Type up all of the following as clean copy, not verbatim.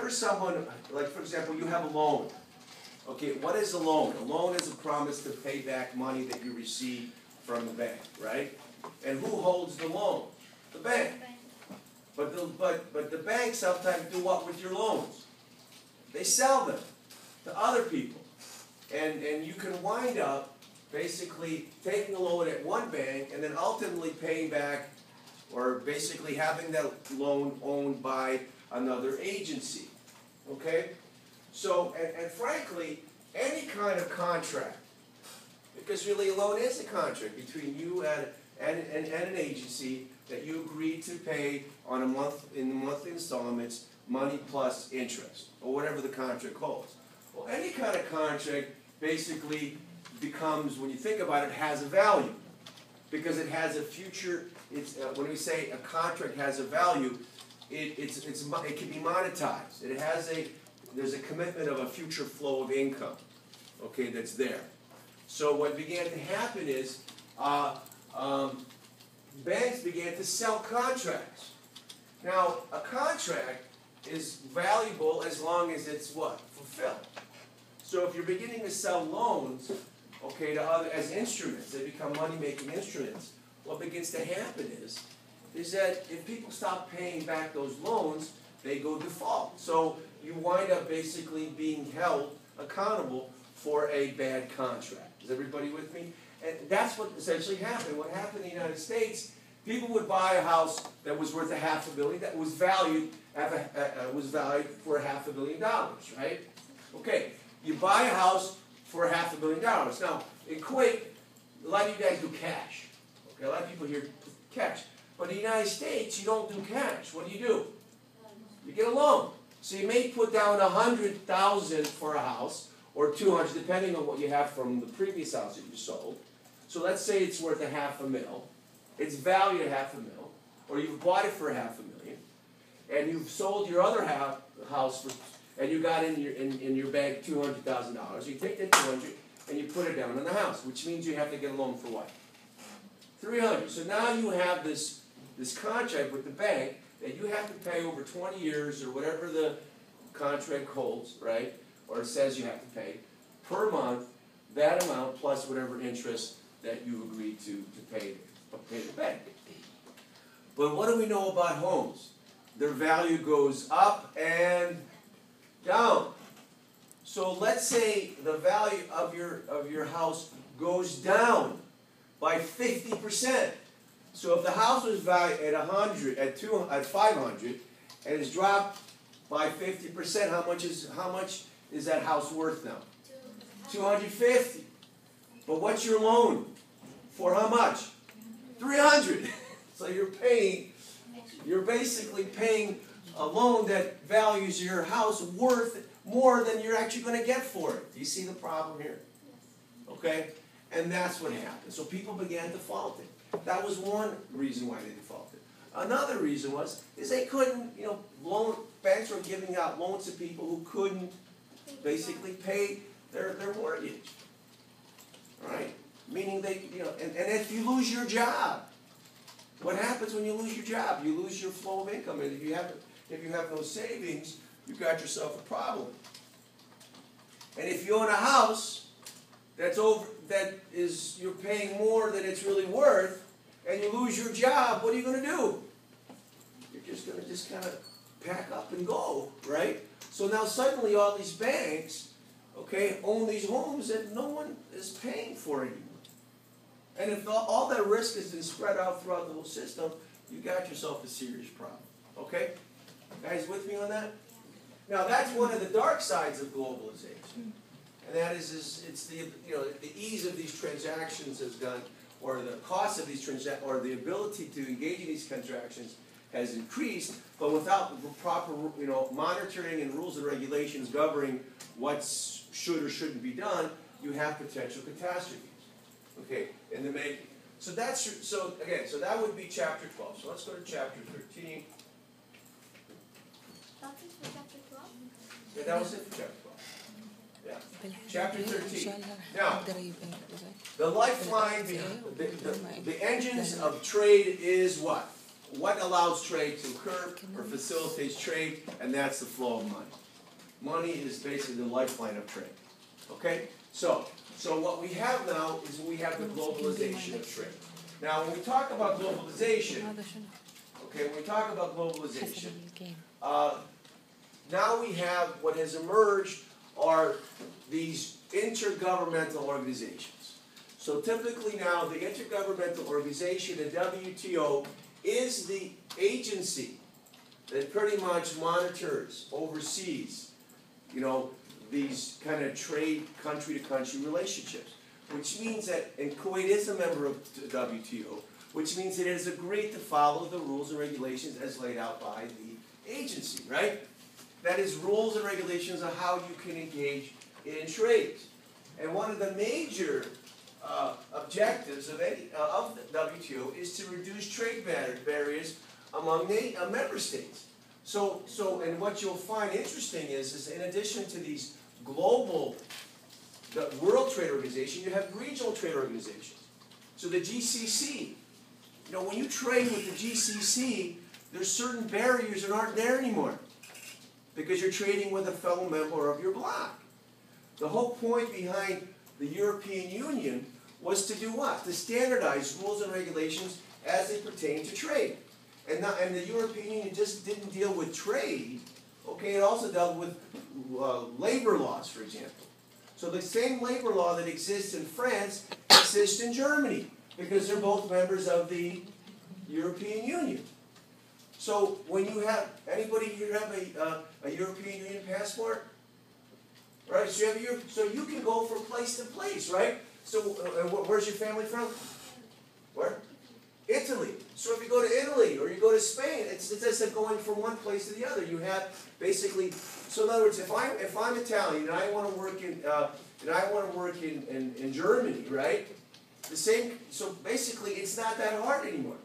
whenever someone, like for example, you have a loan. Okay, what is a loan? A loan is a promise to pay back money that you receive from the bank, right? And who holds the loan? The bank. But the banks sometimes do what with your loans? They sell them to other people. And you can wind up basically taking a loan at one bank and then ultimately paying back, or basically having that loan owned by another agency. Okay? So, and frankly, any kind of contract, because really a loan is a contract between you and an agency that you agree to pay on a monthly installments, money plus interest, or whatever the contract holds. Well, any kind of contract basically becomes, when you think about it, has a value, because it has a future. When we say a contract has a value, it can be monetized. There's a commitment of a future flow of income, okay, that's there. So what began to happen is banks began to sell contracts. Now, a contract is valuable as long as it's what? Fulfilled. So if you're beginning to sell loans, okay, as instruments, they become money-making instruments. What begins to happen is that if people stop paying back those loans, they go default. So you wind up basically being held accountable for a bad contract. Is everybody with me? And that's what essentially happened. What happened in the United States, people would buy a house that was worth $500 million, that was valued for $500 million, right? Okay, you buy a house for $500 million. Now, in Kuwait, a lot of you guys do cash. Okay, a lot of people here cash. But in the United States, you don't do cash. What do? You get a loan. So you may put down $100,000 for a house, or $200,000, depending on what you have from the previous house that you sold. So let's say it's worth $500,000. It's valued at $500,000, or you've bought it for $500,000, and you've sold your other house for, and you got in your bag $200,000. You take that $200,000 and you put it down on the house, which means you have to get a loan for what? $300,000. So now you have this contract with the bank that you have to pay over 20 years or whatever the contract holds, right? Or it says you have to pay per month that amount plus whatever interest that you agreed to pay the bank. But what do we know about homes? Their value goes up and down. So let's say the value of your house goes down by 50%. So if the house was valued at 100, at 500, and it's dropped by 50%, how much is that house worth now? 250. But what's your loan? For how much? 300. So you're basically paying a loan that values your house worth more than you're actually going to get for it. Do you see the problem here? Okay? And that's what happened. So people began defaulting. That was one reason why they defaulted. Another reason is they couldn't, banks were giving out loans to people who couldn't basically pay their mortgage. Right? Meaning and if you lose your job, what happens when you lose your job? You lose your flow of income. And if you have no savings, you've got yourself a problem. And if you own a house you're paying more than it's really worth, and you lose your job, what are you going to do? You're just going to kind of pack up and go, right? So now suddenly all these banks, okay, own these homes that no one is paying for anymore. And if all that risk has been spread out throughout the whole system, you got yourself a serious problem. Okay? Guys with me on that? Now that's one of the dark sides of globalization. And that is it's the ease of these transactions has gone, or the cost of these transactions, or the ability to engage in these transactions has increased, but without the proper monitoring and rules and regulations governing what should or shouldn't be done, you have potential catastrophes. Okay, in the making. So that would be chapter 12. So let's go to chapter 13. That's it for chapter 12? Yeah, that was it for chapter 12. Yeah. Chapter 13. Now, the lifeline, the engines of trade is what? what allows trade to occur or facilitates trade, and that's the flow of money. Money is basically the lifeline of trade. Okay? So what we have now is we have the globalization of trade. Now, when we talk about globalization, okay, when we talk about globalization, now we have what has emerged are these intergovernmental organizations. So typically now the intergovernmental organization, the WTO, is the agency that pretty much monitors, oversees, these kind of trade country-to-country relationships. Which means that, and Kuwait is a member of the WTO, which means it has agreed to follow the rules and regulations as laid out by the agency, right? That is rules and regulations on how you can engage in trades. And one of the major objectives of the WTO is to reduce trade barriers among member states. And what you'll find interesting is in addition to these global, the World Trade Organization, you have regional trade organizations. So the GCC, when you trade with the GCC, there's certain barriers that aren't there anymore because you're trading with a fellow member of your bloc. The whole point behind the European Union was to do what? To standardize rules and regulations as they pertain to trade. And the European Union just didn't deal with trade, okay? It also dealt with labor laws, for example. So the same labor law that exists in France exists in Germany because they're both members of the European Union. So when you have, anybody here have a European Union passport? Right, so you can go from place to place, right? So where's your family from? Where? Italy. So if you go to Italy or you go to Spain, it's just like going from one place to the other. You have basically, so in other words, if I'm Italian and I want to work in Germany, right? The same. So basically, it's not that hard anymore.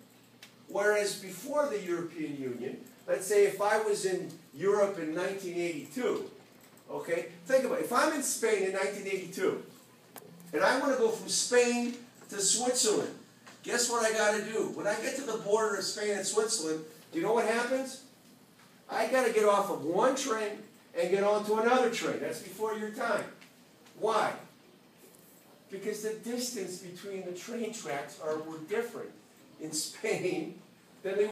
Whereas before the European Union, let's say if I was in Europe in 1982, okay, think about it. If I'm in Spain in 1982 and I want to go from Spain to Switzerland, guess what I got to do? When I get to the border of Spain and Switzerland, you know what happens? I got to get off of one train and get onto another train. That's before your time. Why? Because the distance between the train tracks were different in Spain than they